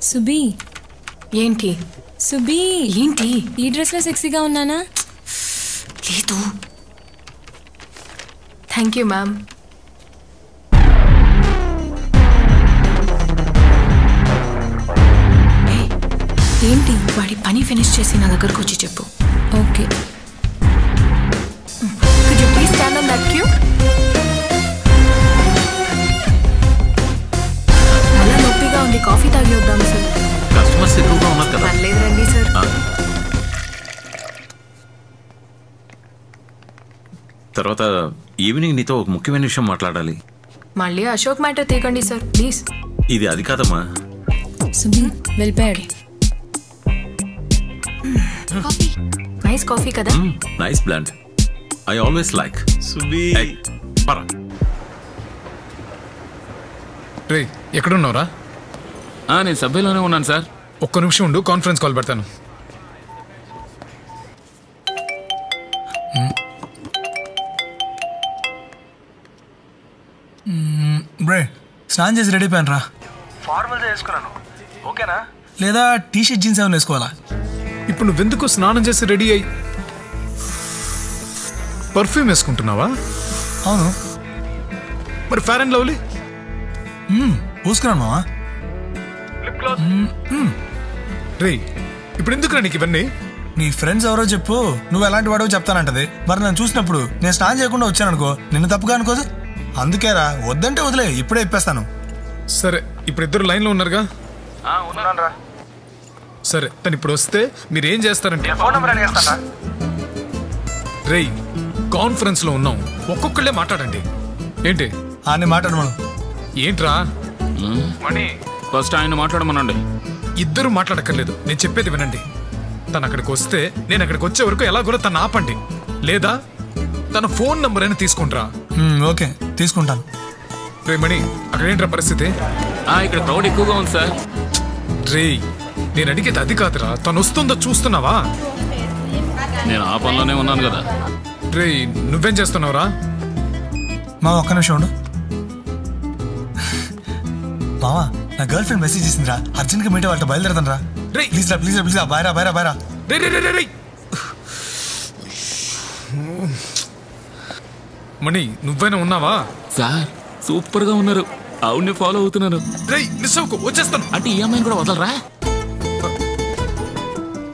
సుబీ ఏంటి సుబీ ఏంటి ఈ డ్రెస్లో సెక్సీగా ఉన్నానా? లేదు. Thank you ma'am. ఏంటి వాడి పని ఫినిష్ చేసి నా దగ్గరకు వచ్చి చెప్పు. Okay. Could you please stand on that queue? అలా నొప్పిగా ఉంది, కాఫీ తాగి వద్దాం సార్. కస్టమర్స్ ఎక్కువగా ఉన్నారు కదా. పర్లేదు రండి సార్. తర్వాత ఈవినింగ్ నీతో ఒక ముఖ్యమైన విషయం మాట్లాడాలి. మళ్ళీ అశోక్ మ్యాటర్ తీయకండి సార్ ప్లీజ్. ఇది అది కాదమ్మా. సుబీ వెళ్ళిపోయాడు. నైస్ కాఫీ కదా. Nice blend. I always like. Subi పరా. రే ఎక్కడున్నావురా? నేను సభ్యులోనే ఉన్నాను సార్. ఒక్క నిమిషం ఉండు, కాన్ఫరెన్స్ కాల్ పెడతాను. బ్రే స్నానం చేసి రెడీ అయిపోయాను రా. ఫార్మల్గా వేసుకున్నాను ఓకేనా? లేదా టీ షర్ట్ జీన్స్ ఏమైనా వేసుకోవాలా? ఇప్పుడు నువ్వెందుకు స్నానం చేసి రెడీ అయ్యి పర్ఫ్యూమ్ వేసుకుంటున్నావా? అవును. మరి ఫేర్ అండ్ లవ్లీ పూసుకున్నాను మావా. రే ఇప్పుడు ఎందుకురా నీకు ఇవన్నీ? నీ ఫ్రెండ్స్ ఎవరో చెప్పు, నువ్వు ఎలాంటి వాడో చెప్తానంటది. మరి నన్ను చూసినప్పుడు నేను స్నానం చేయకుండా వచ్చాననుకో, నిన్ను తప్పుగా అనుకోదు. అందుకేరా వద్దంటే వదిలే, ఇప్పుడే ఇప్పేస్తాను. సరే ఇప్పుడు ఇద్దరు లైన్లో ఉన్నారుగా? ఉన్నాను. సరే తను ఇప్పుడు వస్తే మీరు ఏం చేస్తారంటే ఫోన్ నెంబర్ అని చేస్తానా? రేయ్ కాన్ఫరెన్స్ లో ఉన్నాం, ఒక్కొక్కళ్ళే మాట్లాడండి. ఏంటి అని మాట్లాడు మనం. ఏంట్రా మణి ఫస్ట్ ఆయన మాట్లాడమనండి. ఇద్దరు మాట్లాడక్కర్లేదు, నేను చెప్పేది వినండి. తను అక్కడికి వస్తే నేను అక్కడికి వచ్చే వరకు ఎలాగో తను ఆపండి, లేదా తన ఫోన్ నంబర్ అయినా తీసుకుంటారా? ఓకే తీసుకుంటాను. రే మణి అక్కడ ఏంట్రా పరిస్థితి? ఇక్కడ క్రౌడ్ ఎక్కువగా ఉంది సార్. రే నేను అడిగేది అది కాదురా, తను వస్తుందో చూస్తున్నావా? నేను ఆ పనిలోనే ఉన్నాను కదా. రే నువ్వేం చేస్తున్నావురా? మావా ఒక్క నిమిషం ఉండు. మావా నా గర్ల్ ఫ్రెండ్ మెసేజ్ చేసిందిరా, అర్జెంట్గా మీట్ వాళ్ళతో బయలుదేరతాను రా. రేయ్ ప్లీజ్ రా ప్లీజ్ రా ప్లీజ్ రా, బాయ్ రా బాయ్ రా బాయ్ రా. రే రే రే రే మణి నువ్వైనా ఉన్నావా? సార్ సూపర్ గా ఉన్నారు, ఆవిడ్ని ఫాలో అవుతున్నాను. రేయ్ మిస్ అవ్వకు, వచ్చేస్తాను. అంటే ఈ అమ్మాయిని కూడా వదలరా?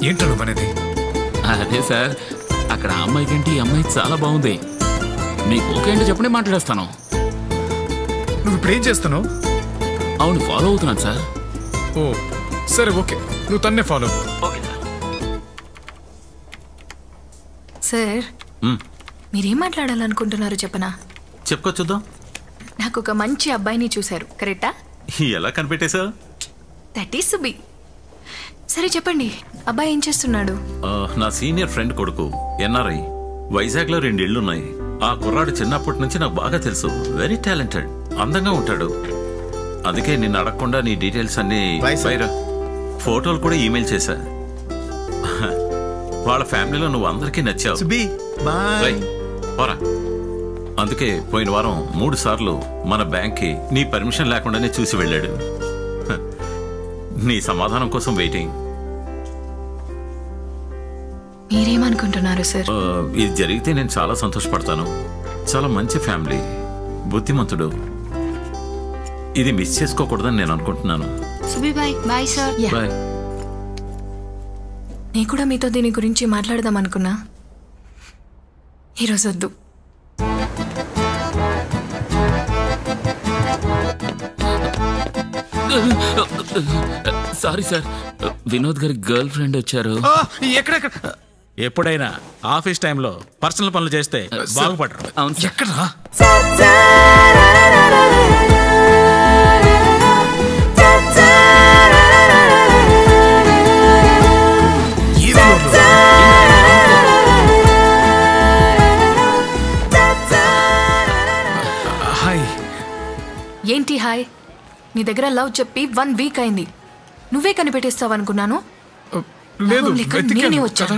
ఏంటో నువ్వు అనేది? అదే సార్, అక్కడ ఆ అమ్మాయి కంటే ఈ అమ్మాయి చాలా బాగుంది. మీకు ఓకే అంటే చెప్పండి, మాట్లాడేస్తాను. నువ్వు ఇప్పుడు ఏం చేస్తాను? అవును ఫాలో అవుతున్నాను సార్. ఓ సరే ఓకే, నువ్వు తన్నే ఫాలో. సార్ మీరేం మాట్లాడాలనుకుంటున్నారు చెప్పనా? చెప్పుకో చూద్దాం. నాకు ఒక మంచి అబ్బాయిని చూశారు, కరెక్టా? ఎలా కనిపెట్టేశా? That is సుబి. సరే చెప్పండి, అబ్బాయి ఏం చేస్తున్నాడు? నా సీనియర్ ఫ్రెండ్ కొడుకు ఎన్ఆర్ఐ, వైజాగ్ లో 2 ఇళ్లున్నాయి. ఆ కుర్రాడు చిన్నప్పటి నుంచి నాకు బాగా తెలుసు. వెరీ టాలెంటెడ్, అందంగా ఉంటాడు. అందుకే నిన్ను అడగకుండా నీ డీటెయిల్స్ అన్ని ఫోటోలు కూడా ఈమెయిల్ చేశా. వాళ్ళ ఫ్యామిలీలో నువ్వు అందరికీ నచ్చావు. పోరా. అందుకే పోయిన వారం 3 సార్లు మన బ్యాంక్కి నీ పర్మిషన్ లేకుండానే చూసి వెళ్ళాడు. నీ సమాధానం కోసం వెయిటింగ్. మీరేమనుకుంటున్నారు సార్? ఇది జరిగితే నేను చాలా సంతోషపడతాను. చాలా మంచి ఫ్యామిలీ, బుద్ధిమంతుడు. ఇది మిస్ చేసుకోకూడదని నేను అనుకుంటున్నాను. సుబీ బాయ్. Bye sir. బాయ్. నేను కూడా మీతో దీని గురించి మాట్లాడదాం అనుకున్నా, ఈరోజు వద్దు. సారీ సార్, వినోద్ గారి గర్ల్ ఫ్రెండ్ వచ్చారు. ఎక్కడెక్కడ? ఎప్పుడైనా ఆఫీస్ టైంలో పర్సనల్ పనులు చేస్తే బాగుపడరు. అవును సార్. ఎక్కడా? హాయ్. ఏంటి హాయ్? నీ దగ్గర లవ్ చెప్పి 1 వీక్ అయింది, నువ్వే కనిపెట్టేస్తావు అనుకున్నాను. లేదు నేనే వచ్చాను.